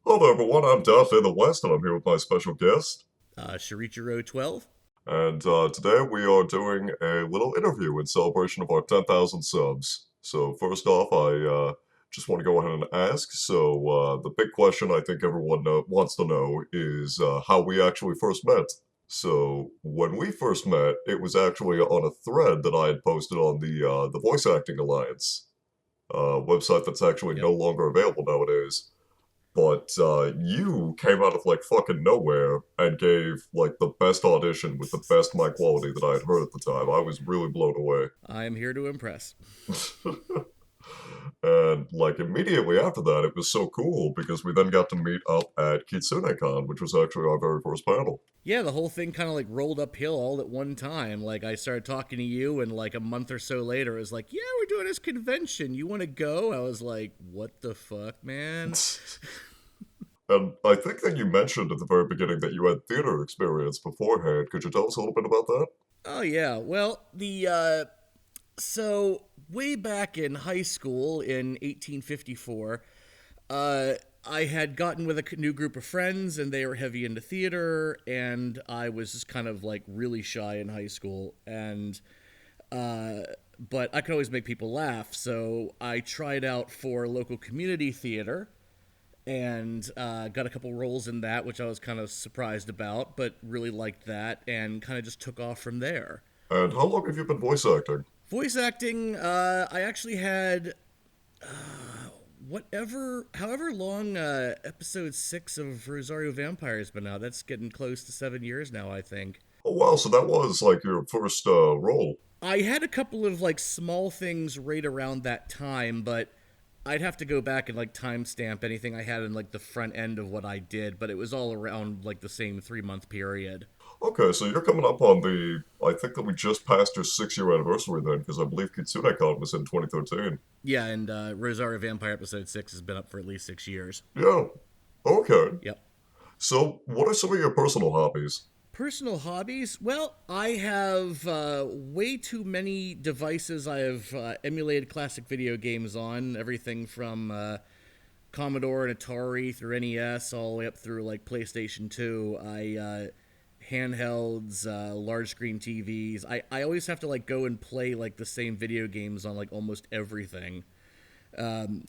Hello everyone, I'm Dante the West, and I'm here with my special guest. Shuichiro12. And Today we are doing a little interview in celebration of our 10,000 subs. So first off, I just want to go ahead and ask. The big question I think everyone wants to know is how we actually first met. So when we first met, it was actually on a thread that I had posted on the Voice Acting Alliance website that's actually Yep. no longer available nowadays. But you came out of like fucking nowhere and gave like the best audition with the best mic quality that I had heard at the time. I was really blown away. I am here to impress. And like immediately after that, it was so cool because we then got to meet up at KitsuneCon, which was actually our very first panel. Yeah, the whole thing kind of like rolled uphill all at one time. Like I started talking to you, and like a month or so later, it was like, "Yeah, we're doing this convention. You want to go?" I was like, "What the fuck, man?" And I think that you mentioned at the very beginning that you had theater experience beforehand. Could you tell us a little bit about that? Oh yeah. Well, the so way back in high school in 1854, uh, I had gotten with a new group of friends, and they were heavy into theater, and I was just kind of like really shy in high school, and uh, but I could always make people laugh, so I tried out for local community theater and got a couple roles in that, which I was kind of surprised about, but really liked that, and kind of just took off from there. And how long have you been voice acting? Voice acting, I actually had however long episode 6 of Rosario Vampire has been out. That's getting close to 7 years now, I think. Oh wow, so that was like your first role. I had a couple of like small things right around that time, but I'd have to go back and like timestamp anything I had in like the front end of what I did, but it was all around like the same 3 month period. Okay, so you're coming up on the. I think that we just passed your 6 year anniversary then, because I believe KitsuneCon was in 2013. Yeah, and Rosario Vampire episode 6 has been up for at least 6 years. Yeah. Okay. Yep. So, what are some of your personal hobbies? Personal hobbies? Well, I have way too many devices I have emulated classic video games on. Everything from Commodore and Atari through NES all the way up through like PlayStation 2. Handhelds, large screen TVs. I always have to like go and play like the same video games on like almost everything.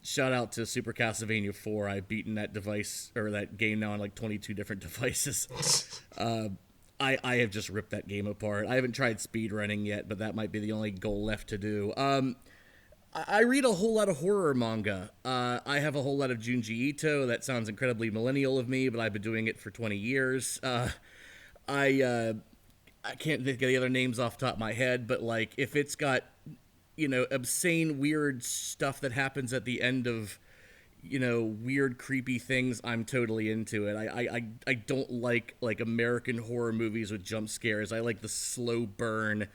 Shout out to Super Castlevania 4. I've beaten that device or that game now on like 22 different devices. I have just ripped that game apart. I haven't tried speedrunning yet, but that might be the only goal left to do. I read a whole lot of horror manga. I have a whole lot of Junji Ito. That sounds incredibly millennial of me, but I've been doing it for 20 years. I uh, I can't think of the other names off the top of my head, but like if it's got obscene weird stuff that happens at the end of weird creepy things, I'm totally into it. I don't like American horror movies with jump scares. I like the slow burn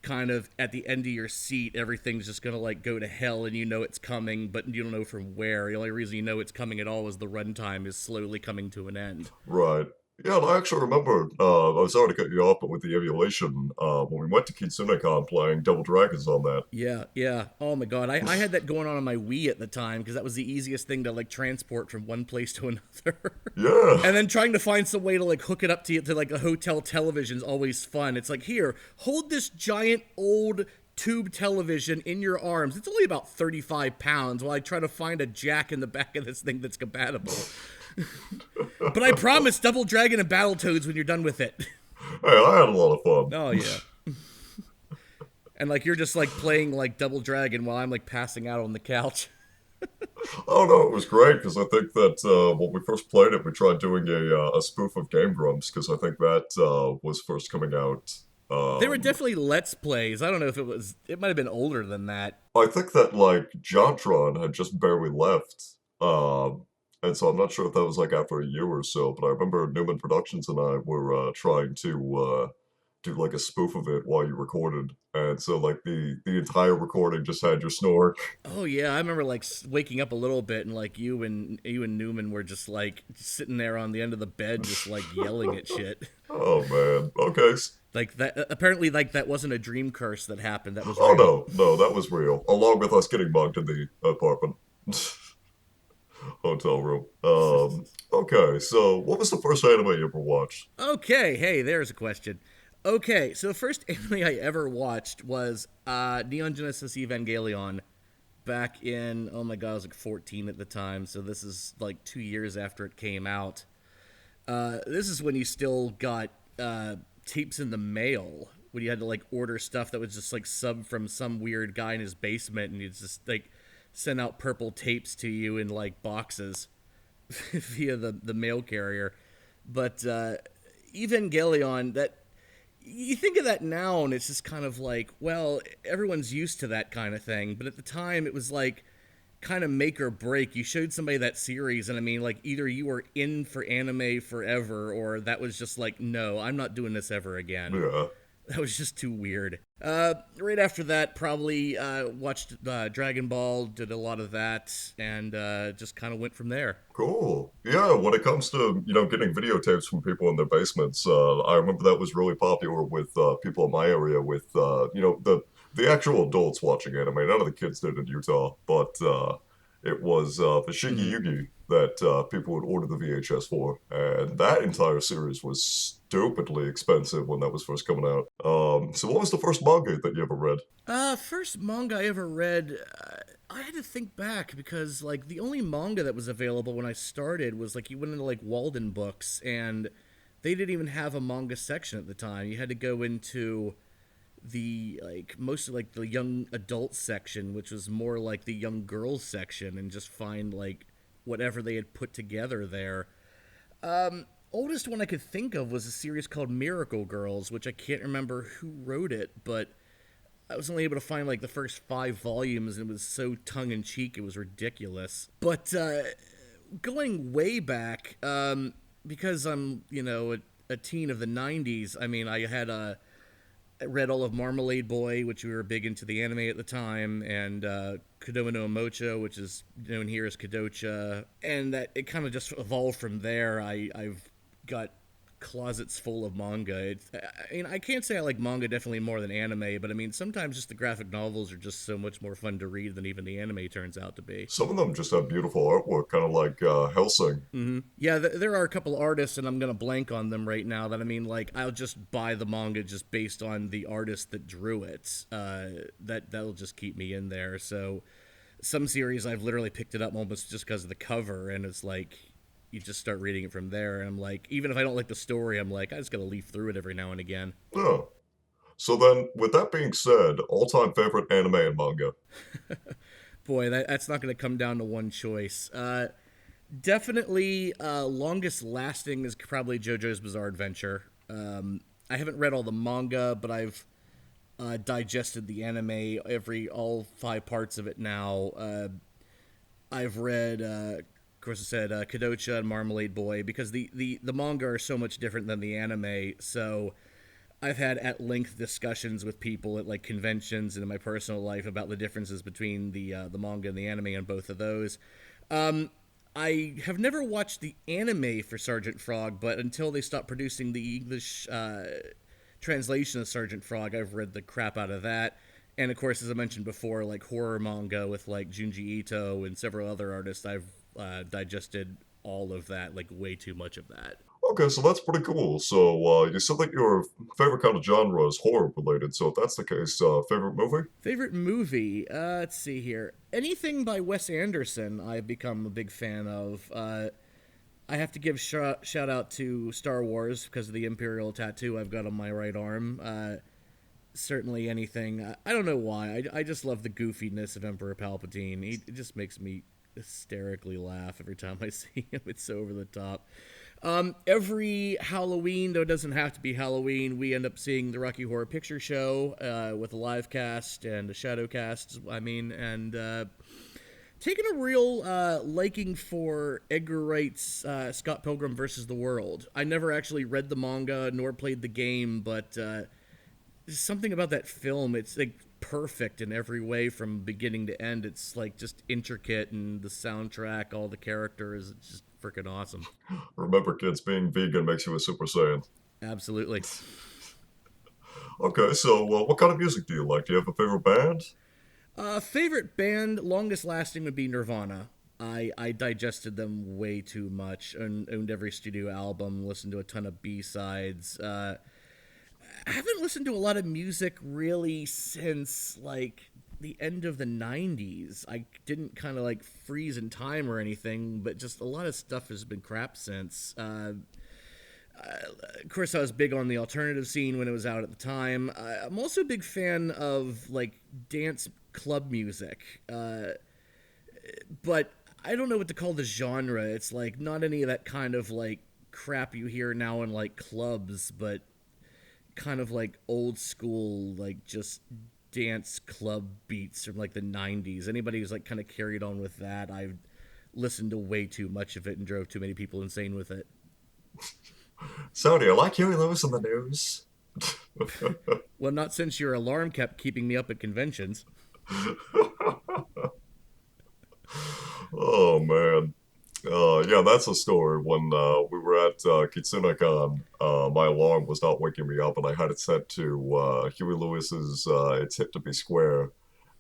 kind of at the end of your seat. Everything's just gonna like go to hell, and you know it's coming, but you don't know from where. The only reason you know it's coming at all is the runtime is slowly coming to an end. Right. Yeah, and I actually remember, I was sorry to cut you off, but with the emulation, when we went to KitsuneCon playing Double Dragons on that. Yeah, yeah. Oh my god, I had that going on my Wii at the time because that was the easiest thing to like transport from one place to another. Yeah. And then trying to find some way to like hook it up to like a hotel television is always fun. It's like, here, hold this giant old tube television in your arms. It's only about 35 pounds while I try to find a jack in the back of this thing that's compatible. But I promise Double Dragon and Battletoads when you're done with it. Hey, I had a lot of fun. Oh yeah. And like you're just like playing like Double Dragon while I'm like passing out on the couch. Oh no, it was great because I think that when we first played it, we tried doing a spoof of Game Grumps because I think that was first coming out. There were Um, definitely Let's Plays. I don't know if it might have been older than that. I think that like Jontron had just barely left, and so I'm not sure if that was like after a year or so. But I remember Newman Productions and I were trying to do like a spoof of it while you recorded, and so like the entire recording just had your snore. Oh yeah, I remember like waking up a little bit and like you and Newman were just like sitting there on the end of the bed just like yelling at shit. Oh man. Okay. Like that apparently like that wasn't a dream curse that happened. That was Oh real. no, no, that was real. Along with us getting mugged in the apartment. Hotel room. Okay, so what was the first anime you ever watched? Okay, hey, there's a question. Okay, so the first anime I ever watched was Neon Genesis Evangelion back in, oh my god, I was like 14 at the time, so this is like 2 years after it came out. This is when you still got tapes in the mail, when you had to like order stuff that was just like sub from some weird guy in his basement, and he'd just like send out purple tapes to you in like boxes via the mail carrier. But Evangelion, that you think of that now, and it's just kind of like, well, everyone's used to that kind of thing. But at the time, it was like kind of make or break. You showed somebody that series, and I mean, like, either you were in for anime forever, or that was just like, no, I'm not doing this ever again. Yeah. That was just too weird. Right after that, probably watched Dragon Ball, did a lot of that, and just kind of went from there. Cool. Yeah, when it comes to, getting videotapes from people in their basements, I remember that was really popular with people in my area with, the actual adults watching anime. None of the kids did in Utah, but it was the Shiggy Mm-hmm. Yugi that people would order the VHS for. And that entire series was stupidly expensive when that was first coming out. So what was the first manga that you ever read? First manga I ever read, I had to think back because like the only manga that was available when I started was like you went into like Walden Books and they didn't even have a manga section at the time. You had to go into the like mostly like the young adult section, which was more like the young girls section, and just find like whatever they had put together there. Oldest one I could think of was a series called Miracle Girls, which I can't remember who wrote it, but I was only able to find like the first 5 volumes, and it was so tongue in cheek, it was ridiculous. But going way back, because I'm a teen of the '90s. I mean, I read all of Marmalade Boy, which we were big into the anime at the time, and Kodomo no Mocho, which is known here as Kadocha, and that it kind of just evolved from there. I've got closets full of manga. I mean, I can't say I like manga definitely more than anime, but I mean, sometimes just the graphic novels are just so much more fun to read than even the anime turns out to be. Some of them just have beautiful artwork, kind of like Hellsing. Yeah, there are a couple artists, and I'm gonna blank on them right now. That I mean, like I'll just buy the manga just based on the artist that drew it. That'll just keep me in there. So some series I've literally picked it up almost just because of the cover, and it's like you just start reading it from there. And I'm like, even if I don't like the story, I'm like, I just gotta leaf through it every now and again. Yeah. So then, with that being said, all-time favorite anime and manga. Boy, that's not gonna come down to one choice. Definitely, longest lasting is probably JoJo's Bizarre Adventure. I haven't read all the manga, but I've digested the anime, all 5 parts of it now. I've read, of course, I said Kadocha and Marmalade Boy because the manga are so much different than the anime. So I've had at length discussions with people at like conventions and in my personal life about the differences between the manga and the anime on both of those. I have never watched the anime for Sergeant Frog, but until they stopped producing the English translation of Sergeant Frog, I've read the crap out of that. And of course, as I mentioned before, like horror manga with like Junji Ito and several other artists, I've digested all of that, like way too much of that. Okay, so that's pretty cool. So you said that your favorite kind of genre is horror related. So if that's the case, favorite movie? Favorite movie? Let's see here. Anything by Wes Anderson, I've become a big fan of. I have to give shout out to Star Wars because of the Imperial tattoo I've got on my right arm. Certainly anything. I don't know why. I just love the goofiness of Emperor Palpatine. It just makes me hysterically laugh every time I see him. It's so over the top. Every Halloween, though it doesn't have to be Halloween, we end up seeing the Rocky Horror Picture Show with a live cast and a shadow cast. I mean, and taking a real liking for Edgar Wright's Scott Pilgrim versus the World. I never actually read the manga nor played the game, but there's something about that film. It's like perfect in every way from beginning to end. It's like just intricate, and the soundtrack, all the characters, it's just freaking awesome. Remember, kids, being vegan makes you a Super Saiyan. Absolutely. Okay, so what kind of music do you like? Do you have a favorite band? Favorite band, longest lasting, would be Nirvana. I digested them way too much. Owned every studio album, listened to a ton of B-sides. I haven't listened to a lot of music really since like the end of the 90s. I didn't kind of like freeze in time or anything, but just a lot of stuff has been crap since. Of course, I was big on the alternative scene when it was out at the time. I'm also a big fan of like dance club music, but I don't know what to call the genre. It's like not any of that kind of like crap you hear now in like clubs, but kind of like old school, like just dance club beats from like the 90s. Anybody who's like kind of carried on with that, I've listened to way too much of it and drove too many people insane with it. So, do you like Huey Lewis in the news? Well, not since your alarm kept keeping me up at conventions. Oh man. Yeah, that's a story. When we were at Kitsune-con, my alarm was not waking me up, and I had it set to Huey Lewis's "It's Hip to Be Square."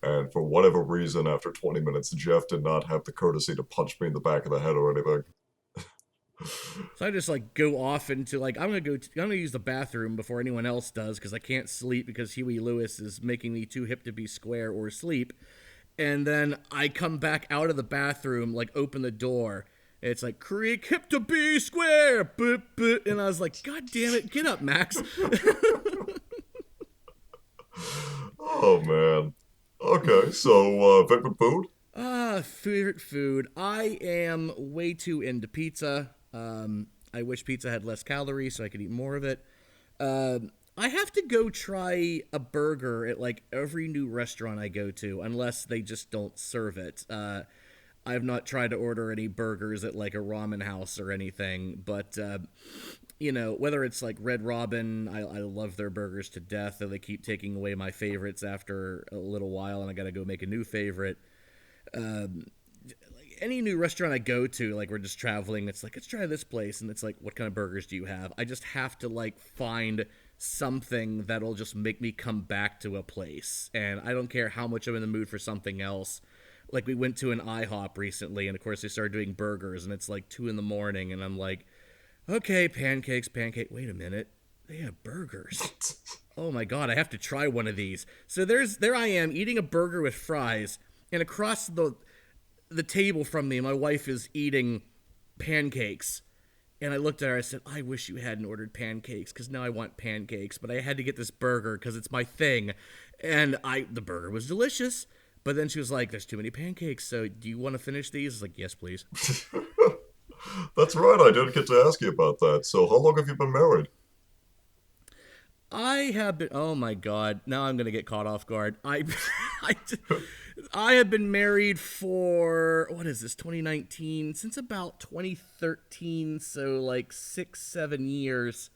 And for whatever reason, after 20 minutes, Jeff did not have the courtesy to punch me in the back of the head or anything. So I just like go off into like I'm gonna use the bathroom before anyone else does because I can't sleep because Huey Lewis is making me too hip to be square or sleep. And then I come back out of the bathroom, like open the door. It's like creak hip to be square, boop, boop. And I was like, God damn it, get up, Max. Oh man. Okay, so favorite food? Favorite food. I am way too into pizza. I wish pizza had less calories so I could eat more of it. I have to go try a burger at like every new restaurant I go to, unless they just don't serve it. I have not tried to order any burgers at like a ramen house or anything, but whether it's like Red Robin, I love their burgers to death. Though they keep taking away my favorites after a little while, and I got to go make a new favorite. Any new restaurant I go to, like we're just traveling, it's like let's try this place, and it's like, what kind of burgers do you have? I just have to like find something that'll just make me come back to a place, and I don't care how much I'm in the mood for something else. Like we went to an IHOP recently, and of course they started doing burgers, and it's like 2 in the morning, and I'm like, okay, pancakes, pancake. Wait a minute, they have burgers. Oh my god, I have to try one of these. So there I am eating a burger with fries, and across the table from me, my wife is eating pancakes. And I looked at her, I said, I wish you hadn't ordered pancakes, because now I want pancakes, but I had to get this burger because it's my thing. And the burger was delicious, but then she was like, there's too many pancakes, so do you want to finish these? I was like, yes, please. That's right, I didn't get to ask you about that. So, how long have you been married? I have been, oh my god, now I'm going to get caught off guard. I, I have been married for, what is this, 2019, since about 2013, so like 6, 7 years.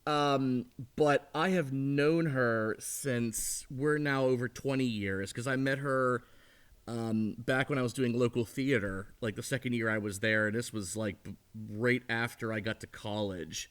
But I have known her since we're now over 20 years, because I met her back when I was doing local theater, like the second year I was there, and this was like right after I got to college.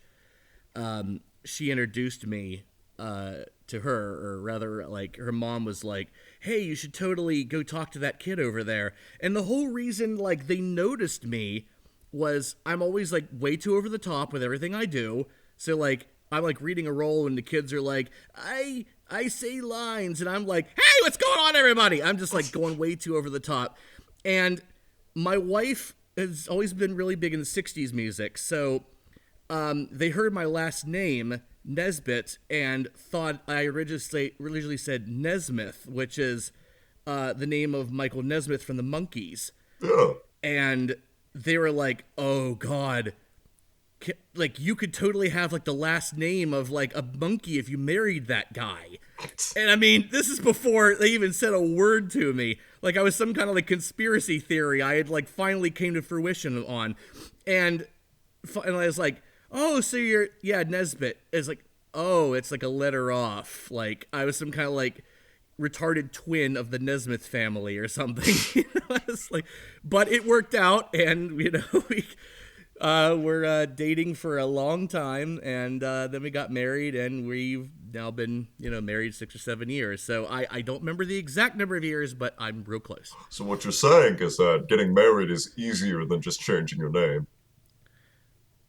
She introduced me to her, or rather, like, her mom was like, hey, you should totally go talk to that kid over there. And the whole reason, like, they noticed me was I'm always, like, way too over the top with everything I do. So, like, I'm, like, reading a role, and the kids are like, I say lines, and I'm like, hey, what's going on, everybody? I'm just, like, going way too over the top. And my wife has always been really big in the 60s music, so they heard my last name, Nesbitt, and thought I originally said Nesmith, which is the name of Michael Nesmith from the Monkees. Yeah. And they were like, oh, God. Like, you could totally have, like, the last name of, like, a monkey if you married that guy. And, I mean, this is before they even said a word to me. Like, I was some kind of, like, conspiracy theory I had, like, finally came to fruition on. And I was like, oh, so yeah, Nesbitt. It's like, oh, it's like a letter off. Like, I was some kind of, like, retarded twin of the Nesmith family or something. It's like, but it worked out, and, We're dating for a long time, and then we got married, and we've now been, married 6 or 7 years. So I don't remember the exact number of years, but I'm real close. So what you're saying is that getting married is easier than just changing your name.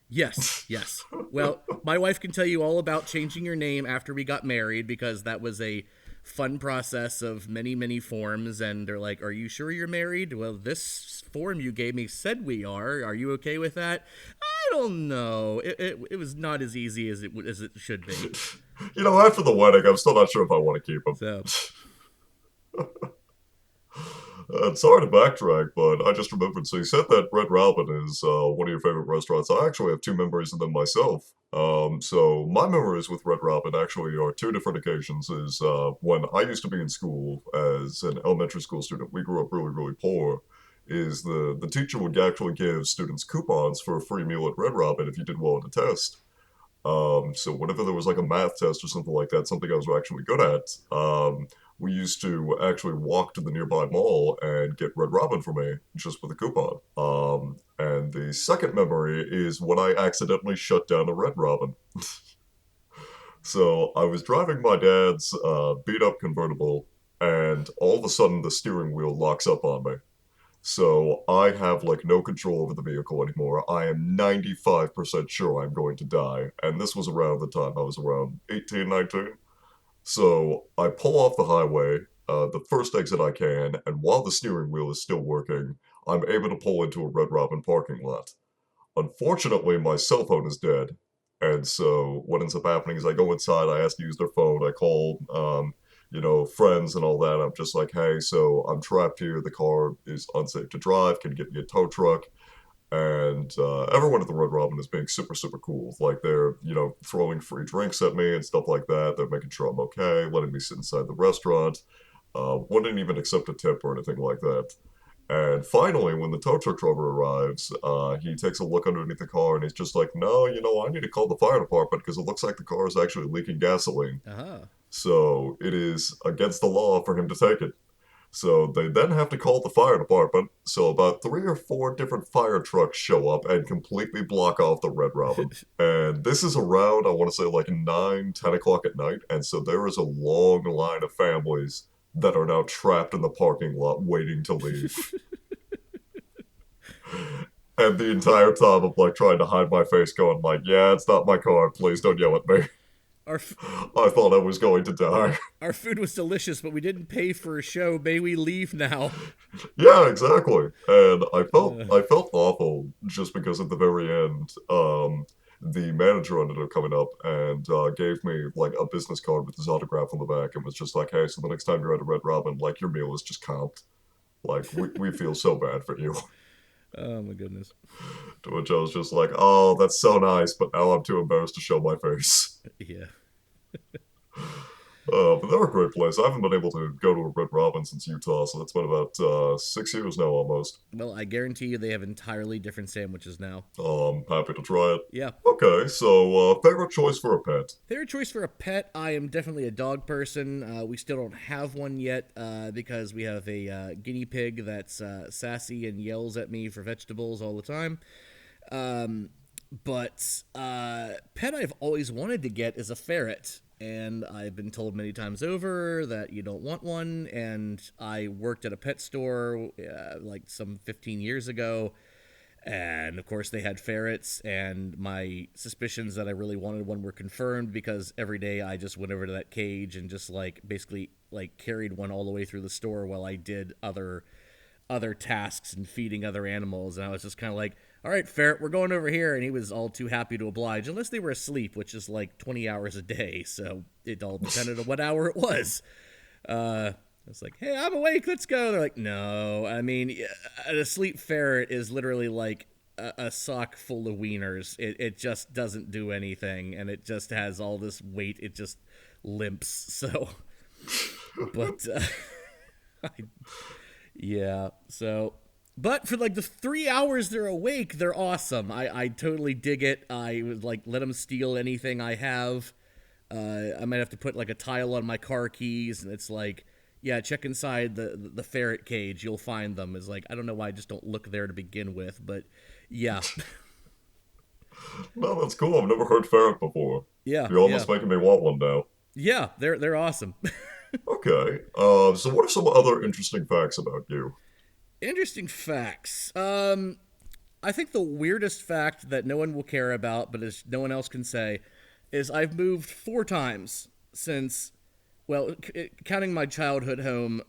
Yes, yes. Well, my wife can tell you all about changing your name after we got married because that was a fun process of many, many forms. And they're like, "Are you sure you're married?" "Well, this form you gave me said we are. Are you okay with that?" "I don't know. It was not as easy as it should be." After the wedding, I'm still not sure if I want to keep him. So, Sorry to backtrack, but I just remembered. So you said that Red Robin is one of your favorite restaurants. I actually have two memories of them myself. So my memories with Red Robin actually are two different occasions. Is when I used to be in school as an elementary school student. We grew up really, really poor. Is the teacher would actually give students coupons for a free meal at Red Robin if you did well on a test. So whenever there was like a math test or something like that, something I was actually good at, we used to actually walk to the nearby mall and get Red Robin for me just with a coupon. And the second memory is when I accidentally shut down a Red Robin. So I was driving my dad's beat up convertible, and all of a sudden the steering wheel locks up on me. So I have like no control over the vehicle anymore. I am 95% sure I'm going to die. And this was around the time I was around 18, 19. So I pull off the highway, the first exit I can, and while the steering wheel is still working, I'm able to pull into a Red Robin parking lot. Unfortunately, my cell phone is dead. And so what ends up happening is I go inside, I ask to use their phone, I call, friends and all that. I'm just like, hey, so I'm trapped here. The car is unsafe to drive. Can you get me a tow truck? And everyone at the Red Robin is being super, super cool. Like they're, throwing free drinks at me and stuff like that. They're making sure I'm okay, letting me sit inside the restaurant. Wouldn't even accept a tip or anything like that. And finally, when the tow truck driver arrives, he takes a look underneath the car and he's just like, no, I need to call the fire department because it looks like the car is actually leaking gasoline. uh-huh. So it is against the law for him to take it. So they then have to call the fire department. So about three or four different fire trucks show up and completely block off the Red Robin. And this is around, I want to say, like 9, 10 o'clock at night. And so there is a long line of families that are now trapped in the parking lot waiting to leave. And the entire time I'm like trying to hide my face, going like, yeah, it's not my car. Please don't yell at me. Our I thought I was going to die. our food was delicious, but we didn't pay for a show. May we leave now? Yeah, exactly. And I felt Uh, I felt awful just because at the very end, the manager ended up coming up and gave me like a business card with his autograph on the back and was just like, "Hey, so the next time you're at a Red Robin, like your meal is just comped. Like we feel so bad for you." oh my goodness. To which I was just like, "Oh, that's so nice," but now I'm too embarrassed to show my face. Yeah. But they're a great place. I haven't been able to go to a Red Robin since Utah, so that's been about 6 years now almost. Well, I guarantee you they have entirely different sandwiches now. I'm happy to try it. Yeah. Okay, so favorite choice for a pet? Favorite choice for a pet? I am definitely a dog person. We still don't have one yet because we have a guinea pig that's sassy and yells at me for vegetables all the time. But pet I've always wanted to get is a ferret. And I've been told many times over that you don't want one. And I worked at a pet store like some 15 years ago. And of course, they had ferrets. And my suspicions that I really wanted one were confirmed because every day I just went over to that cage and just like basically like carried one all the way through the store while I did other tasks and feeding other animals. And I was just kind of like, all right, ferret, we're going over here. And he was all too happy to oblige, unless they were asleep, which is like 20 hours a day. So it all depended on what hour it was. I was like, hey, I'm awake. Let's go. They're like, no. I mean, an asleep ferret is literally like a sock full of wieners. It just doesn't do anything. And it just has all this weight. It just limps. So, but, I, yeah. So, but for like the 3 hours they're awake, they're awesome. I totally dig it. I would like let them steal anything I have. I might have to put like a tile on my car keys, and it's like, yeah, check inside the ferret cage. You'll find them. It's like I don't know why I just don't look there to begin with, but yeah. No, that's cool. I've never heard ferret before. Yeah, You're yeah, almost making me want one now. yeah. They're awesome. Okay. So what are some other interesting facts about you? Interesting facts. I think the weirdest fact that no one will care about, but as no one else can say, is I've moved 4 times since. Well, counting my childhood home,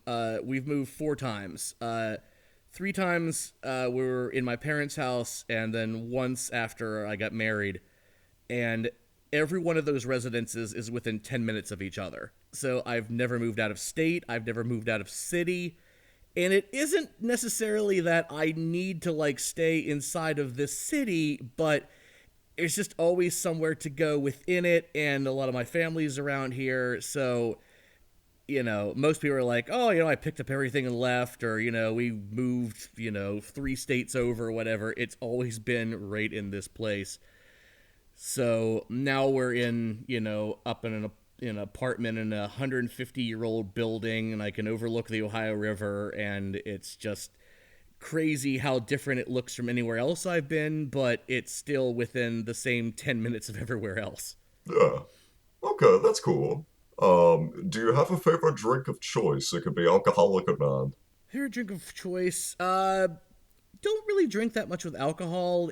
we've moved 4 times. 3 times we were in my parents' house, and then once after I got married. And every one of those residences is within 10 minutes of each other. So I've never moved out of state, I've never moved out of city. And it isn't necessarily that I need to like stay inside of this city, but it's just always somewhere to go within it. And a lot of my family's around here. So, most people are like, oh, I picked up everything and left, or, we moved, 3 states over, or whatever. It's always been right in this place. So now we're in, up in an apartment in a 150-year-old building, and I can overlook the Ohio River, and it's just crazy how different it looks from anywhere else I've been, but it's still within the same 10 minutes of everywhere else. Yeah. Okay, that's cool. Do you have a favorite drink of choice? It could be alcoholic or non. Favorite drink of choice? Don't really drink that much with alcohol.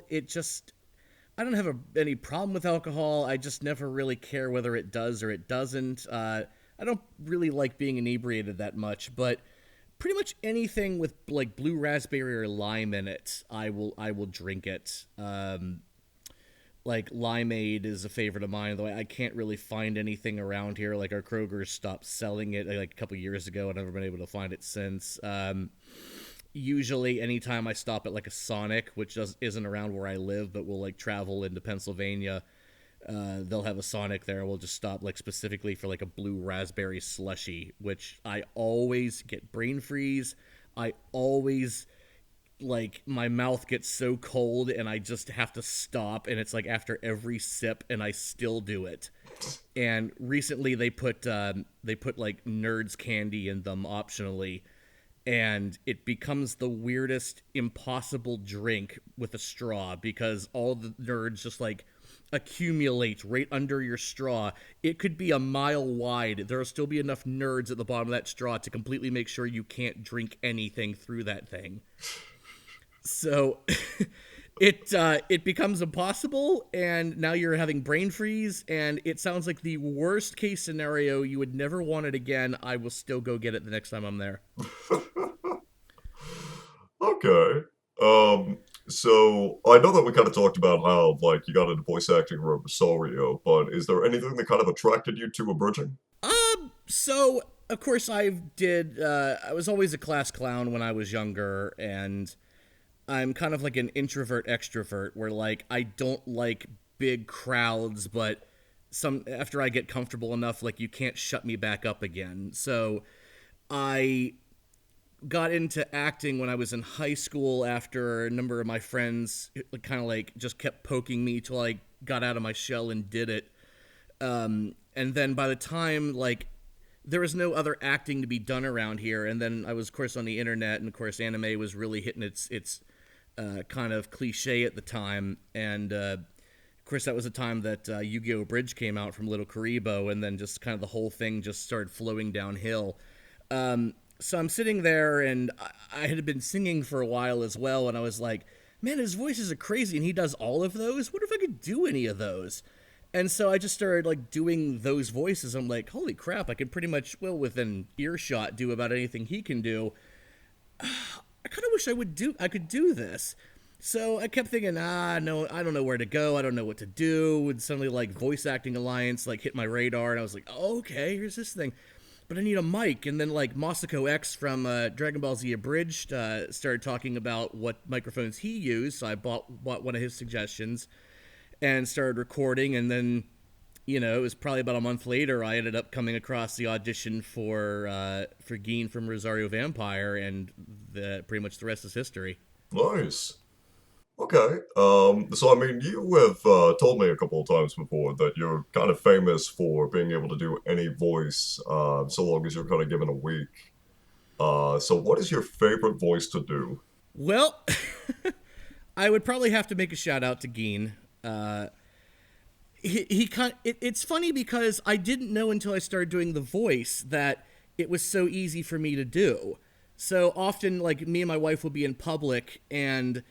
I don't have any problem with alcohol. I just never really care whether it does or it doesn't. I don't really like being inebriated that much, but pretty much anything with like blue raspberry or lime in it, I will drink it. Like limeade is a favorite of mine, though I can't really find anything around here. Like our Kroger stopped selling it like a couple years ago, and I've never been able to find it since. Usually anytime I stop at like a Sonic, which isn't around where I live, but we'll like travel into Pennsylvania, they'll have a Sonic there. We'll just stop like specifically for like a blue raspberry slushy, which I always get brain freeze. I always like my mouth gets so cold and I just have to stop, and it's like after every sip, and I still do it. And recently they put like Nerds candy in them optionally, and it becomes the weirdest impossible drink with a straw because all the nerds just like accumulate right under your straw. It could be a mile wide. There'll still be enough nerds at the bottom of that straw to completely make sure you can't drink anything through that thing. So it becomes impossible, and now you're having brain freeze, and it sounds like the worst case scenario. You would never want it again. I will still go get it the next time I'm there. Okay. Um, so I know that we kind of talked about how like you got into voice acting for Rosario, but is there anything that kind of attracted you to abridging? So of course I was always a class clown when I was younger, and I'm kind of like an introvert extrovert where like I don't like big crowds, but some after I get comfortable enough, like you can't shut me back up again. So I got into acting when I was in high school after a number of my friends kind of like just kept poking me till I got out of my shell and did it. And then by the time like there was no other acting to be done around here, and then I was of course on the internet, and of course anime was really hitting its kind of cliche at the time, and of course that was the time that Yu-Gi-Oh! Bridge came out from Little Karibo, and then just kind of the whole thing just started flowing downhill. So I'm sitting there, and I had been singing for a while as well, and I was like, man, his voices are crazy, and he does all of those. What if I could do any of those? And so I just started like doing those voices. I'm like, holy crap, I could pretty much, well, within earshot, do about anything he can do. I kind of wish I could do this. So I kept thinking, no, I don't know where to go. I don't know what to do. And suddenly, like, Voice Acting Alliance, like, hit my radar, and I was like, oh, okay, here's this thing. But I need a mic. And then, like, Masako X from Dragon Ball Z Abridged started talking about what microphones he used. So I bought one of his suggestions and started recording. And then, it was probably about a month later, I ended up coming across the audition for Geen from Rosario Vampire, and pretty much the rest is history. Nice. Okay. So I mean, you have told me a couple of times before that you're kind of famous for being able to do any voice, so long as you're kind of given a week. So what is your favorite voice to do? Well, I would probably have to make a shout out to Geen. It's funny because I didn't know until I started doing the voice that it was so easy for me to do. So often, like, me and my wife will be in public and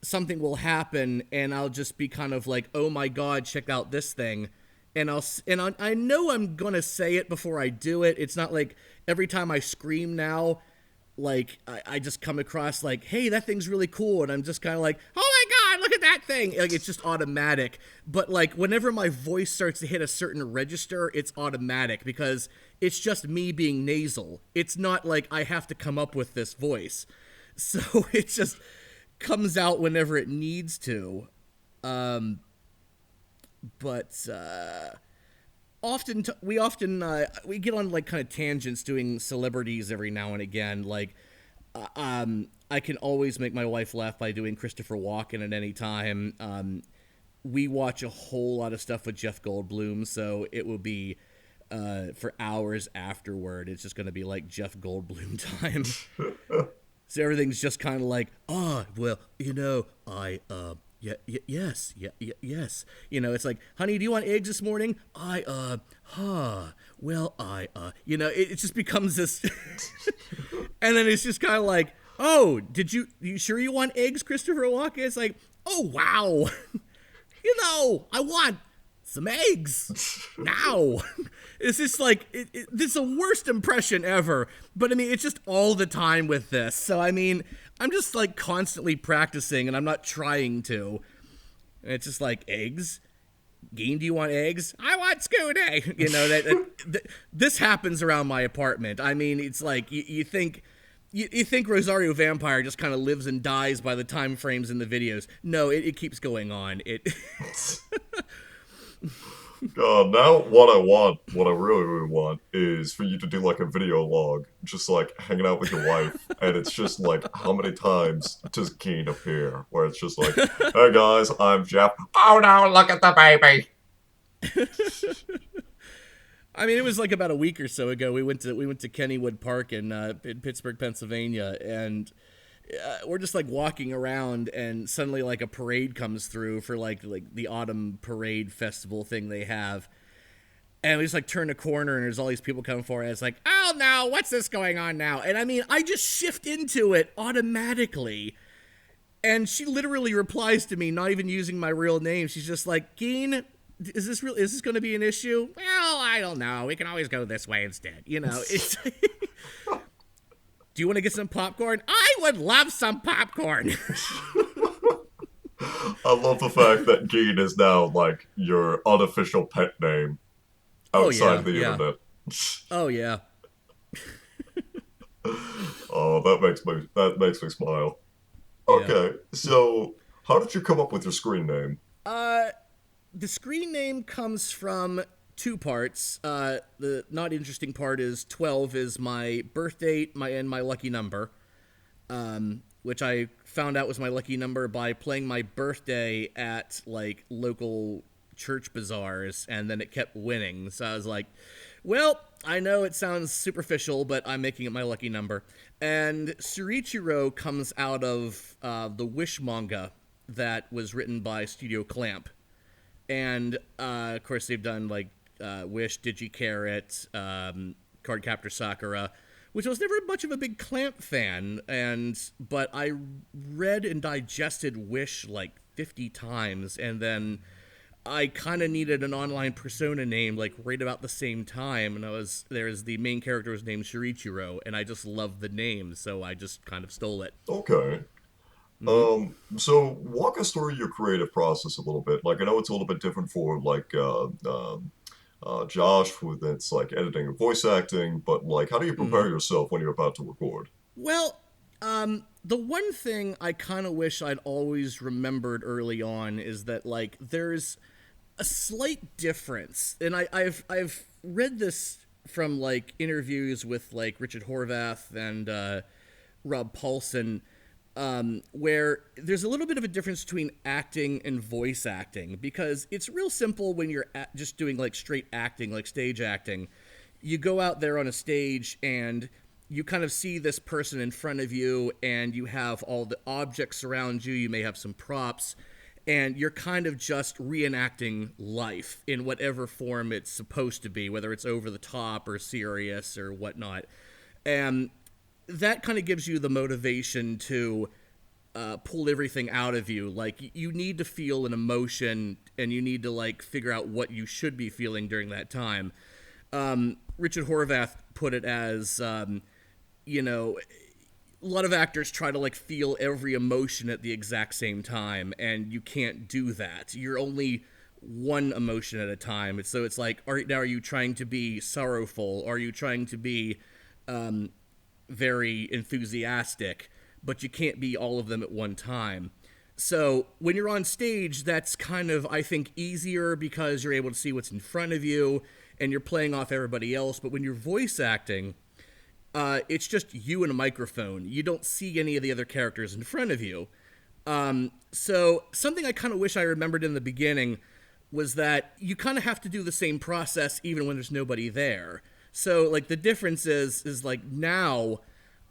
something will happen, and I'll just be kind of like, "Oh my god, check out this thing," and I know I'm gonna say it before I do it. It's not like every time I scream now, like I just come across like, "Hey, that thing's really cool," and I'm just kind of like, "Oh my god, look at that thing!" Like, it's just automatic. But like whenever my voice starts to hit a certain register, it's automatic because it's just me being nasal. It's not like I have to come up with this voice, so it just comes out whenever it needs to. Um, but we get on like kind of tangents doing celebrities every now and again. Like, I can always make my wife laugh by doing Christopher Walken at any time. We watch a whole lot of stuff with Jeff Goldblum, so it will be for hours afterward. It's just going to be like Jeff Goldblum time. So everything's just kind of like, well, yes. It's like, honey, do you want eggs this morning? It just becomes this. And then it's just kind of like, oh, you sure you want eggs, Christopher Walken? It's like, oh, wow. I want some eggs now. It's just like, this is the worst impression ever. But I mean, it's just all the time with this. So I mean, I'm just like constantly practicing and I'm not trying to. And it's just like, eggs? Geen, do you want eggs? I want Scooty. This happens around my apartment. I mean, it's like, you think Rosario Vampire just kind of lives and dies by the time frames in the videos. No, it keeps going on. Now what I really, really want is for you to do like a video log, just like hanging out with your wife, and it's just like how many times does Keen appear, where it's just like, hey guys, I'm Jeff. Oh no, look at the baby. I mean, it was like about a week or so ago. We went to Kennywood Park in Pittsburgh, Pennsylvania, and we're just like walking around, and suddenly like a parade comes through for like the autumn parade festival thing they have, and we just like turn a corner, and there's all these people coming for it. It's like, oh no, what's this going on now? And I mean, I just shift into it automatically. And she literally replies to me, not even using my real name. She's just like, Geen, is this going to be an issue? Well, I don't know. We can always go this way instead. It's. Do you want to get some popcorn? I would love some popcorn. I love the fact that Geen is now like your unofficial pet name Oh outside yeah, of the yeah. internet. Oh yeah. Oh, that makes me smile. Yeah. Okay, so how did you come up with your screen name? The screen name comes from two parts. The not interesting part is 12 is my birth date, my lucky number, which I found out was my lucky number by playing my birthday at like local church bazaars, and then it kept winning. So I was like, well, I know it sounds superficial, but I'm making it my lucky number. And Shuichiro comes out of the Wish manga that was written by Studio Clamp. And, of course, they've done, like, Wish, Digicarrot, Cardcaptor Sakura, which I was never much of a big Clamp fan, but I read and digested Wish, like, 50 times, and then I kind of needed an online Persona name, like, right about the same time, and there's the main character was named Shuichiro, and I just loved the name, so I just kind of stole it. Okay. Mm-hmm. So walk us through your creative process a little bit. Like, I know it's a little bit different for like Josh with its like editing and voice acting, but like, how do you Mm-hmm. prepare yourself when you're about to record? Well, the one thing I kind of wish I'd always remembered early on is that like there's a slight difference, and I've read this from like interviews with like Richard Horvath and Rob Paulson, where there's a little bit of a difference between acting and voice acting because it's real simple when you're just doing like straight acting, like stage acting. You go out there on a stage and you kind of see this person in front of you and you have all the objects around you. You may have some props. and you're kind of just reenacting life in whatever form it's supposed to be, whether it's over the top or serious or whatnot. And that kind of gives you the motivation to pull everything out of you. Like, you need to feel an emotion, and you need to like figure out what you should be feeling during that time. Richard Horvath put it as, you know, a lot of actors try to like feel every emotion at the exact same time, and you can't do that. You're only one emotion at a time. So it's like, are you trying to be sorrowful? Are you trying to be very enthusiastic? But you can't be all of them at one time. So when you're on stage, that's kind of, I think, easier because you're able to see what's in front of you and you're playing off everybody else. But when you're voice acting, it's just you and a microphone. You don't see any of the other characters in front of you. So something I kind of wish I remembered in the beginning was that you kind of have to do the same process even when there's nobody there. So like the difference is like now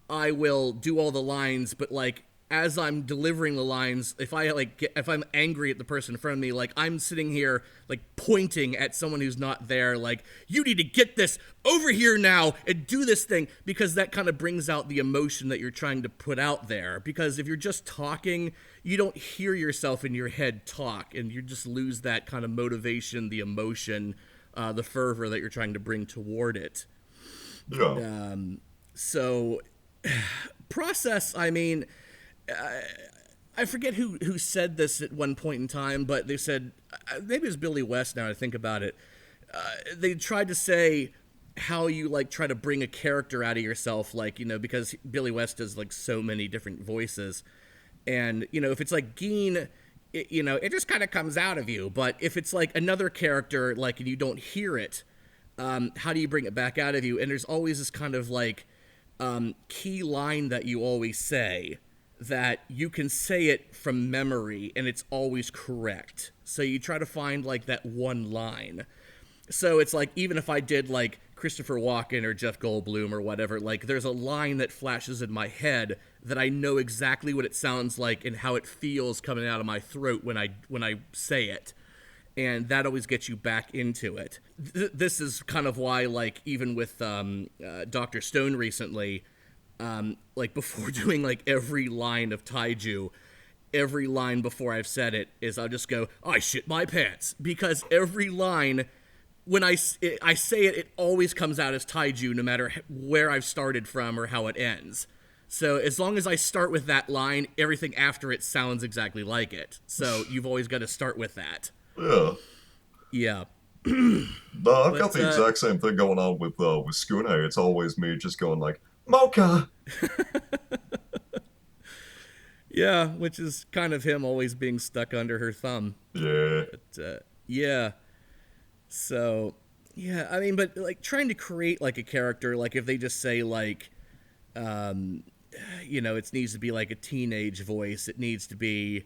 I will do all the lines, but like as I'm delivering the lines, if I'm angry at the person in front of me, like I'm sitting here like pointing at someone who's not there, like, you need to get this over here now and do this thing, because that kind of brings out the emotion that you're trying to put out there. Because if you're just talking, you don't hear yourself in your head talk, and you just lose that kind of motivation, the emotion, the fervor that you're trying to bring toward it. Yeah. So process, I mean, I forget who said this at one point in time, but they said, maybe it was Billy West now I think about it, they tried to say how you like try to bring a character out of yourself, like, you know, because Billy West does like so many different voices, and, you know, if it's like Geen, you know, it just kind of comes out of you, but if it's like another character, like, and you don't hear it, how do you bring it back out of you? And there's always this kind of like key line that you always say, that you can say it from memory and it's always correct. So you try to find like that one line. So it's like, even if I did like Christopher Walken or Jeff Goldblum or whatever, like there's a line that flashes in my head that I know exactly what it sounds like and how it feels coming out of my throat when I say it. And that always gets you back into it. This is kind of why, like, even with Dr. Stone recently, like before doing like every line of Taiju, every line before I've said it is I'll just go, I shit my pants, because every line, when I say it, it always comes out as Taiju, no matter where I've started from or how it ends. So as long as I start with that line, everything after it sounds exactly like it. So you've always got to start with that. Yeah. Yeah. No, I've got But the exact same thing going on with Skune. It's always me just going like, Mocha! yeah, which is kind of him always being stuck under her thumb. Yeah. But yeah. So, yeah, I mean, but like trying to create like a character, like if they just say like, you know, it needs to be like a teenage voice, it needs to be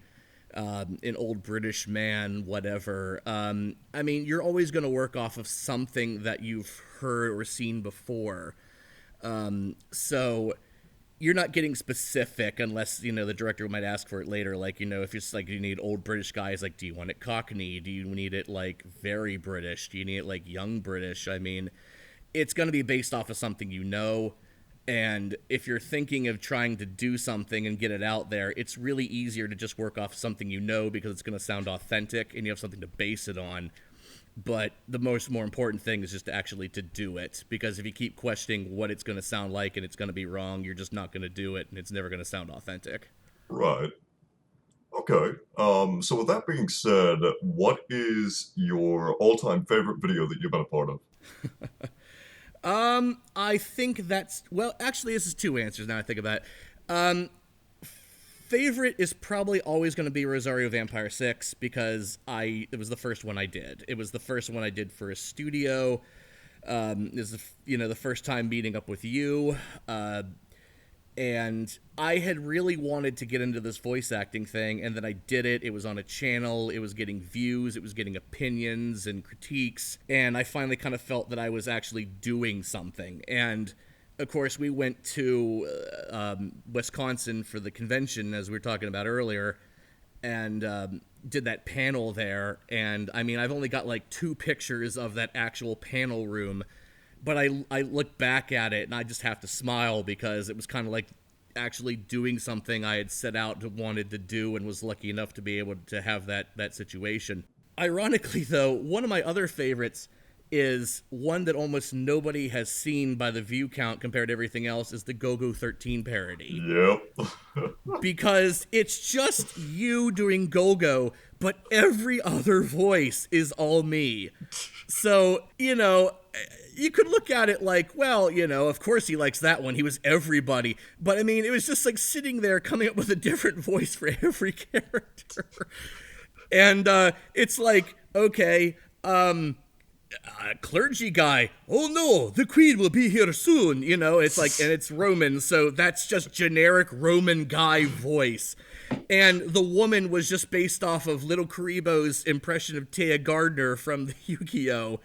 an old British man, whatever. I mean, you're always going to work off of something that you've heard or seen before. So you're not getting specific unless, you know, the director might ask for it later. Like, you know, if it's like you need old British guys, like, do you want it Cockney? Do you need it like very British? Do you need it like young British? I mean, it's going to be based off of something you know. And if you're thinking of trying to do something and get it out there, it's really easier to just work off something you know, because it's going to sound authentic and you have something to base it on. But the more important thing is just to do it, because if you keep questioning what it's going to sound like and it's going to be wrong, you're just not going to do it, and it's never going to sound authentic. Right. Okay. So with that being said, what is your all-time favorite video that you've been a part of? I think that's, well, actually, this is two answers now I think about it. Favorite is probably always going to be Rosario Vampire 6, because it was the first one I did. It was the first one I did for a studio. It was the first time meeting up with you. And I had really wanted to get into this voice acting thing, and then I did it. It was on a channel. It was getting views. It was getting opinions and critiques. And I finally kind of felt that I was actually doing something. And, of course, we went to Wisconsin for the convention, as we were talking about earlier. and did that panel there. And I mean, I've only got like 2 pictures of that actual panel room, but I look back at it and I just have to smile because it was kind of like actually doing something I had set out to wanted to do and was lucky enough to be able to have that situation. Ironically, though, one of my other favorites is one that almost nobody has seen by the view count compared to everything else is the Go-Go 13 parody. Yep. Because it's just you doing Go-Go, but every other voice is all me. So, you could look at it like, well, of course he likes that one. He was everybody. But I mean, it was just like sitting there coming up with a different voice for every character. And it's like, okay, clergy guy, oh no, the queen will be here soon. It's like, and it's Roman, so that's just generic Roman guy voice. And the woman was just based off of Little Karibo's impression of Taya Gardner from the Yu-Gi-Oh!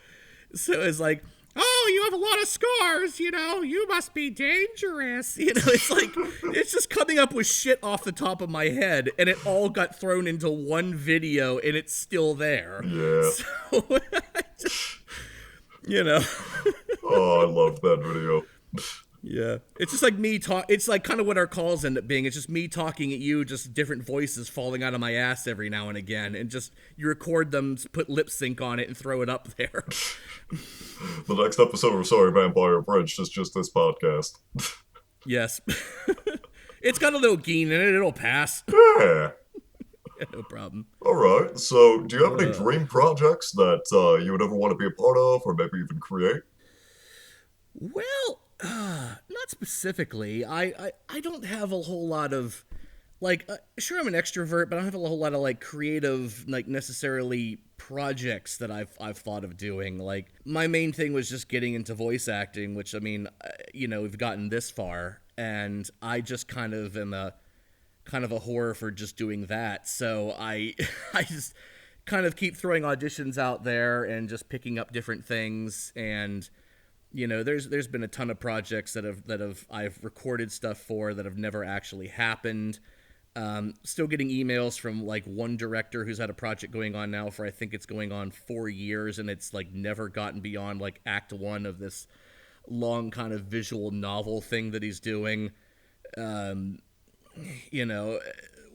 So it's like, oh, you have a lot of scars, you must be dangerous. It's like, it's just coming up with shit off the top of my head, and it all got thrown into one video, and it's still there. Yeah. So, Oh, I love that video. Yeah. It's just like me it's like kind of what our calls end up being. It's just me talking at you, just different voices falling out of my ass every now and again, and just you record them, put lip sync on it, and throw it up there. The next episode of Rosario Vampire Bridge is just this podcast. Yes. It's got a little geen in it. It'll pass. Yeah. No problem. All right. So, do you have any dream projects that you would ever want to be a part of, or maybe even create? Well, not specifically. I don't have a whole lot of, like, sure, I'm an extrovert, but I don't have a whole lot of, like, creative, like, necessarily projects that I've thought of doing. Like, my main thing was just getting into voice acting, which, I mean, we've gotten this far, and I just kind of am a whore for just doing that. So I just kind of keep throwing auditions out there and just picking up different things. And there's been a ton of projects that I've recorded stuff for that have never actually happened. Still getting emails from like one director who's had a project going on now for, I think it's going on 4 years, and it's like never gotten beyond like act 1 of this long kind of visual novel thing that he's doing.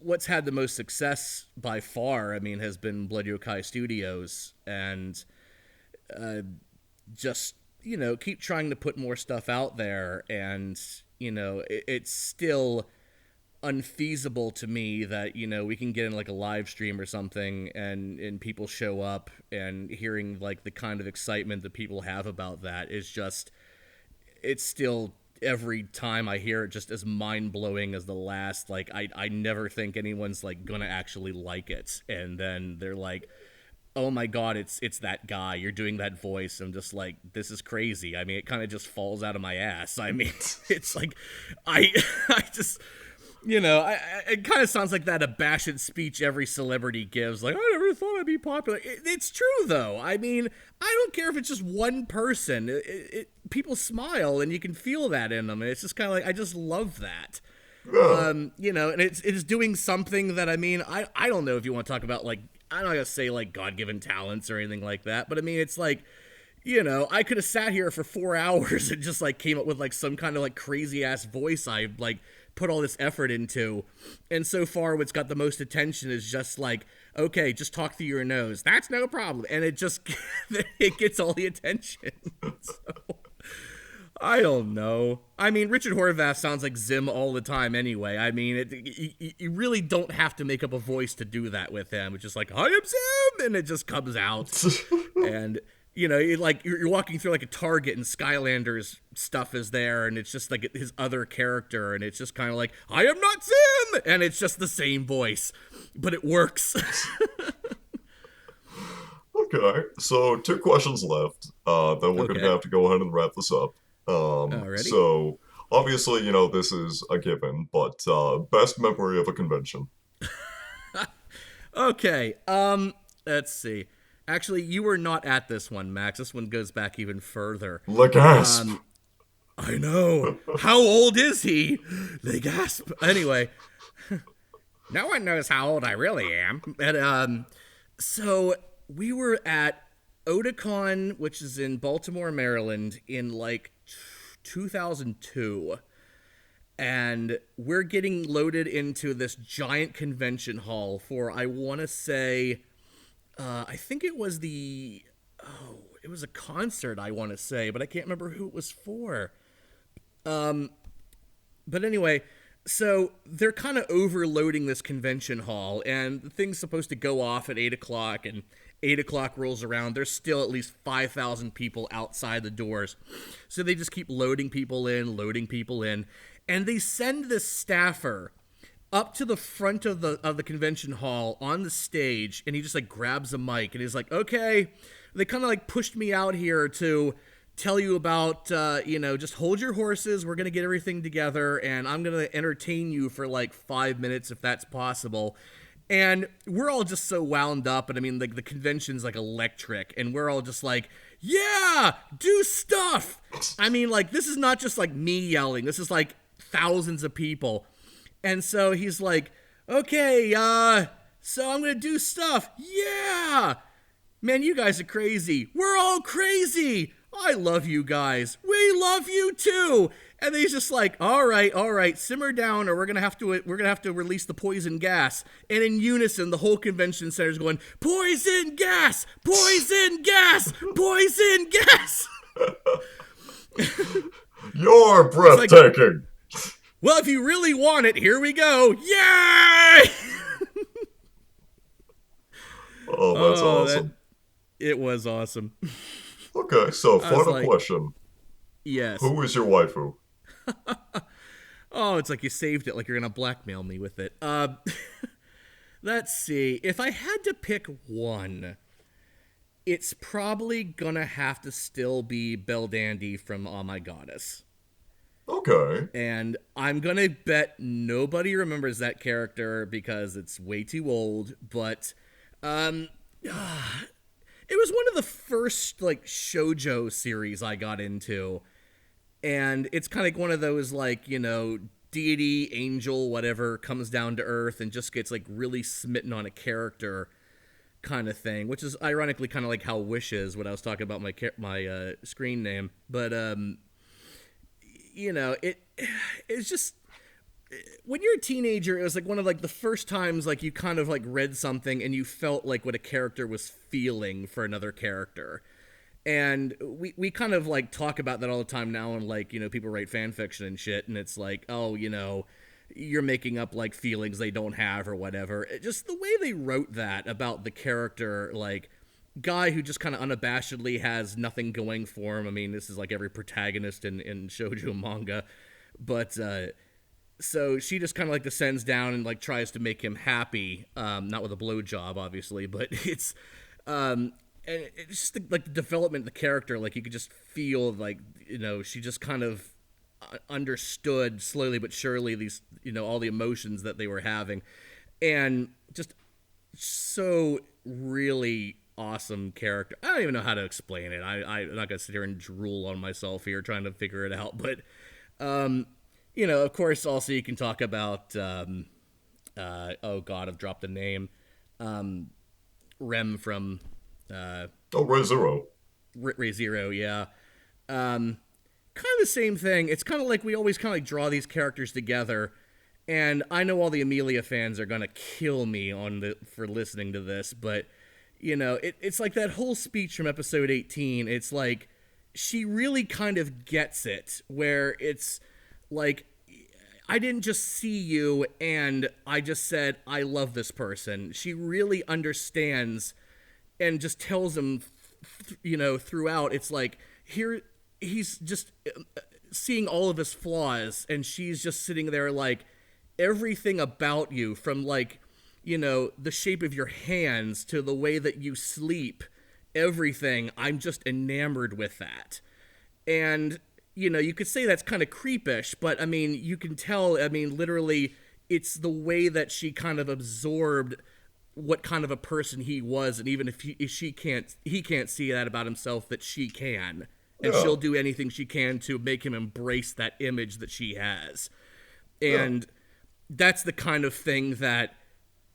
What's had the most success by far, I mean, has been Blood Yokai Studios, and just, keep trying to put more stuff out there, and, it's still unfeasible to me that, we can get in like a live stream or something and people show up, and hearing like the kind of excitement that people have about that is just, it's still, every time I hear it, just as mind-blowing as the last. Like, I never think anyone's like gonna actually like it, and then they're like, oh my god, it's that guy, you're doing that voice. I'm just like, this is crazy. I mean, it kind of just falls out of my ass. I mean, it's like, I just, it kind of sounds like that abashed speech every celebrity gives, like, I never thought I'd be popular. It's true, though. I mean, I don't care if it's just one person. People smile, and you can feel that in them, and it's just kind of like, I just love that. And it's doing something that, I mean, I don't know if you want to talk about, like, I'm not going to say, like, God-given talents or anything like that, but, I mean, it's like, I could have sat here for 4 hours and just, like, came up with, like, some kind of, like, crazy-ass voice I, like, put all this effort into, and so far what's got the most attention is just like, okay, just talk through your nose, that's no problem, and it just it gets all the attention. So, I don't know. I mean, Richard Horvath sounds like Zim all the time anyway. I mean, you really don't have to make up a voice to do that with him. It's just like, I am Zim, and it just comes out. And you're walking through like a Target, and Skylander's stuff is there, and it's just like his other character, and it's just kind of like, I am not Zim, and it's just the same voice, but it works. Okay, so 2 questions left. Then we're gonna have to go ahead and wrap this up. Alrighty. So obviously, this is a given, but best memory of a convention. Okay. Let's see. Actually, you were not at this one, Max. This one goes back even further. Le gasp. I know. How old is he? Le gasp. Anyway. No one knows how old I really am. And so we were at Otakon, which is in Baltimore, Maryland, in like 2002. And we're getting loaded into this giant convention hall for, I want to say, I think it was it was a concert, I want to say, but I can't remember who it was for. But anyway, so they're kind of overloading this convention hall, and the thing's supposed to go off at 8 o'clock, and 8 o'clock rolls around. There's still at least 5,000 people outside the doors. So they just keep loading people in, and they send this staffer up to the front of the convention hall on the stage, and he just like grabs a mic and he's like, okay, they kind of like pushed me out here to tell you about just hold your horses, we're gonna get everything together, and I'm gonna entertain you for like 5 minutes if that's possible. And we're all just so wound up, and I mean, like, the convention's like electric, and we're all just like, yeah, do stuff. I mean, like, this is not just like me yelling, this is like thousands of people. And so he's like, okay, so I'm gonna do stuff. Yeah! Man, you guys are crazy. We're all crazy. I love you guys. We love you too. And he's just like, all right, simmer down, or we're gonna have to release the poison gas. And in unison, the whole convention center is going, poison gas, poison gas, poison gas. You're Like, breathtaking. well, if you really want it, here we go. Yay! Oh, that's awesome. It was awesome. Okay, so I was final like, question. yes. Who is your waifu? Oh, it's like you saved it, like you're gonna blackmail me with it. Let's see. If I had to pick one, it's probably gonna have to still be Belle Dandy from Oh My Goddess. Okay. And I'm gonna bet nobody remembers that character because it's way too old, but it was one of the first like shoujo series I got into. And it's kind of like one of those, like, deity, angel, whatever, comes down to earth and just gets like really smitten on a character kind of thing, which is ironically kind of like how Wish is, when I was talking about my screen name. But it's just, when you're a teenager, it was like one of like the first times like you kind of like read something and you felt like what a character was feeling for another character. And we kind of like talk about that all the time now, and like, people write fan fiction and shit, and it's like, oh, you're making up like feelings they don't have or whatever. Just the way they wrote that about the character, like, guy who just kind of unabashedly has nothing going for him. I mean, this is like every protagonist in shoujo manga, but so she just kind of like descends down and like tries to make him happy, not with a blowjob, obviously, but it's and it's just like the development of the character. Like, you could just feel like, she just kind of understood slowly but surely these, all the emotions that they were having, and just so really awesome character. I don't even know how to explain it. I'm not gonna sit here and drool on myself here trying to figure it out, but of course, also you can talk about oh god, I've dropped a name. Rem from Oh, Re:Zero. Re:Zero, yeah. Kind of the same thing. It's kind of like we always kind of like draw these characters together, and I know all the Amelia fans are gonna kill me for listening to this, but it's like that whole speech from episode 18. It's like she really kind of gets it, where it's like, I didn't just see you and I just said I love this person. She really understands and just tells him, throughout. It's like, here he's just seeing all of his flaws, and she's just sitting there like, everything about you, from like, the shape of your hands to the way that you sleep, everything, I'm just enamored with that. And you could say that's kind of creepish, but I mean, you can tell, I mean, literally, it's the way that she kind of absorbed what kind of a person he was, and even if he can't see that about himself, that she can, and Yeah. she'll do anything she can to make him embrace that image that she has. And that's the kind of thing that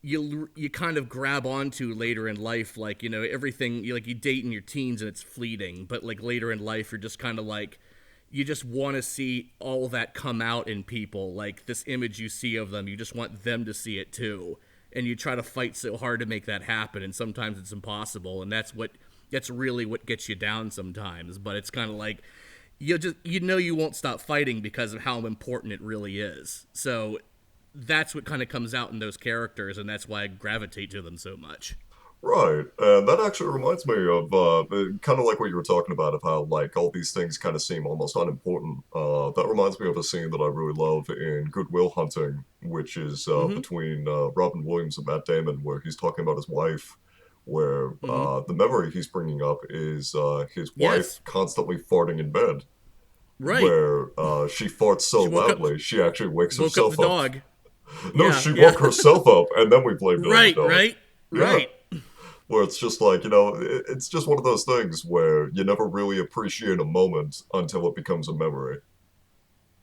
you kind of grab onto later in life, like, you know, everything you date in your teens and it's fleeting, but like later in life you're just kind of like, you just want to see all that come out in people, like this image you see of them, you just want them to see it too, and you try to fight so hard to make that happen, and sometimes it's impossible, and that's really what gets you down sometimes. But it's kind of like, you won't stop fighting because of how important it really is. So that's what kind of comes out in those characters, and that's why I gravitate to them so much. Right, and that actually reminds me of kind of like what you were talking about, of how like all these things kind of seem almost unimportant. That reminds me of a scene that I really love in Good Will Hunting, which is Mm-hmm. between Robin Williams and Matt Damon, where he's talking about his wife, where Mm-hmm. the memory he's bringing up is his wife Yes. constantly farting in bed, Right. where she farts so She loudly she actually wakes woke up the herself up. dog. No, Yeah. she Yeah. woke herself up, and then we blamed it on the Right. dog. Right. Yeah, Right. where it's just like, it's just one of those things where you never really appreciate a moment until it becomes a memory.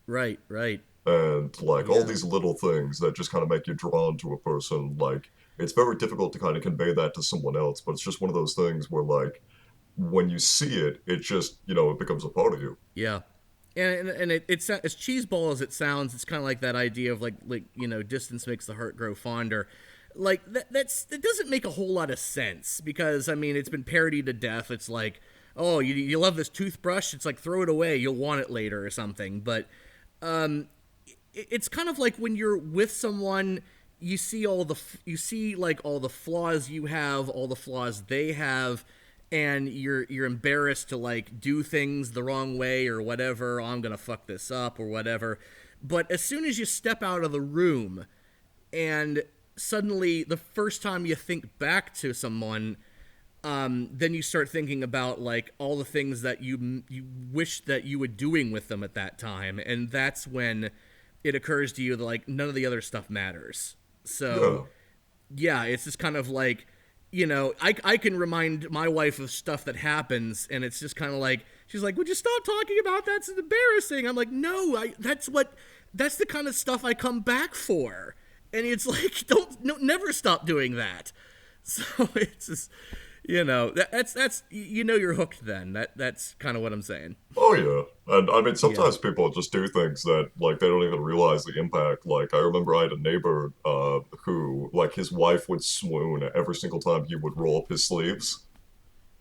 Right. Right. And like all Yeah. these little things that just kind of make you drawn to a person, like it's very difficult to kind of convey that to someone else, but it's just one of those things where like when you see it, it just, it becomes a part of you. Yeah. And it's as cheeseball as it sounds, it's kind of like that idea of distance makes the heart grow fonder. Like that doesn't make a whole lot of sense, because I mean it's been parodied to death. It's like, oh, you love this toothbrush, it's like, throw it away, you'll want it later or something. But it's kind of like when you're with someone, you see like all the flaws you have, all the flaws they have, and you're embarrassed to like do things the wrong way or whatever. Oh, I'm gonna fuck this up or whatever. But as soon as you step out of the room, and suddenly the first time you think back to someone, then you start thinking about like all the things that you wish that you were doing with them at that time, and that's when it occurs to you that like none of the other stuff matters. So Yeah. yeah, it's just kind of like, I can remind my wife of stuff that happens, and it's just kind of like, she's like, would you stop talking about that? It's embarrassing. I'm like, no, that's the kind of stuff I come back for. And it's like, don't, no, never stop doing that. So it's just, that's you're hooked then. That's kind of what I'm saying. Oh yeah, and I mean Yeah. sometimes people just do things that like they don't even realize the impact. Like I remember I had a neighbor who like his wife would swoon every single time he would roll up his sleeves,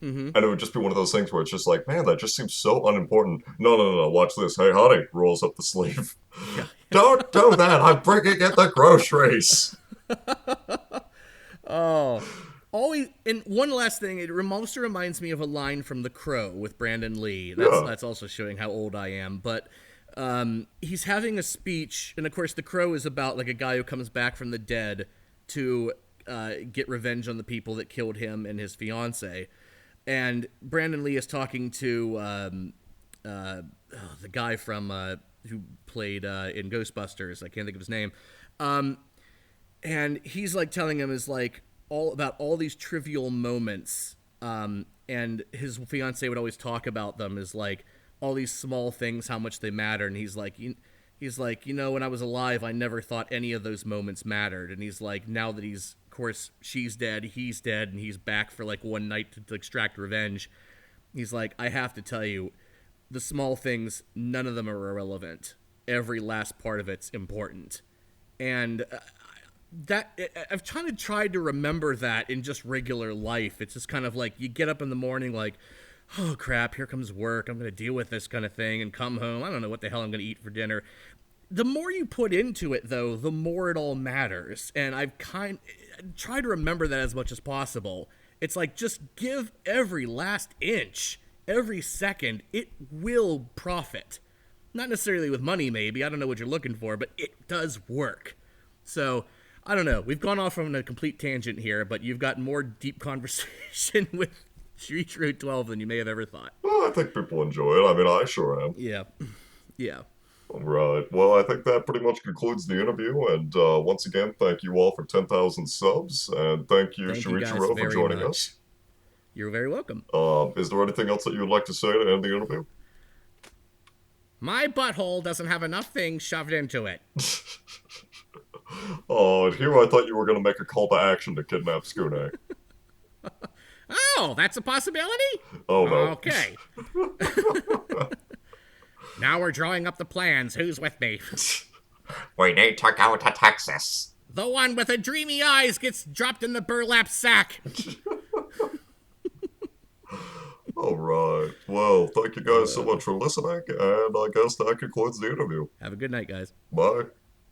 Mm-hmm. and it would just be one of those things where it's just like, man, that just seems so unimportant. No, no, no, no, watch this. Hey, honey, rolls up the sleeve. Yeah. Don't do that. I'm bringing in the groceries. Oh, always. And one last thing, it also reminds me of a line from The Crow with Brandon Lee. That's Yeah, that's also showing how old I am. But he's having a speech, and of course, The Crow is about like a guy who comes back from the dead to get revenge on the people that killed him and his fiance. And Brandon Lee is talking to the guy from who played in Ghostbusters. I can't think of his name. And he's like telling him is like all about all these trivial moments, and his fiance would always talk about them as like all these small things, how much they matter. And he's like, when I was alive, I never thought any of those moments mattered. And he's like, now that of course she's dead, he's dead, and he's back for like one night to extract revenge, he's like, I have to tell you, the small things, none of them are irrelevant. Every last part of it's important. And that I've kind of tried to remember that in just regular life. It's just kind of like you get up in the morning like, oh crap, here comes work. I'm going to deal with this kind of thing, and come home. I don't know what the hell I'm going to eat for dinner. The more you put into it, though, the more it all matters. And I've tried to remember that as much as possible. It's like, just give every last inch, every second. It will profit. Not necessarily with money, maybe. I don't know what you're looking for, but it does work. So I don't know. We've gone off on a complete tangent here, but you've got more deep conversation with Shuichiro12 than you may have ever thought. well, I think people enjoy it. I mean, I sure am. Yeah. Yeah. Right. Well, I think that pretty much concludes the interview. And once again, thank you all for 10,000 subs. And thank you, Thank you guys Shuichiro, for very joining much. us. You're very welcome. Is there anything else that you'd like to say to end the interview? My butthole doesn't have enough things shoved into it. Oh, and here I thought you were going to make a call to action to kidnap Skune. Oh, that's a possibility? Oh no. Okay. Now we're drawing up the plans. Who's with me? We need to go to Texas. The one with the dreamy eyes gets dropped in the burlap sack. All right. Well, thank you guys so much for listening, and I guess that concludes the interview. Have a good night, guys. Bye.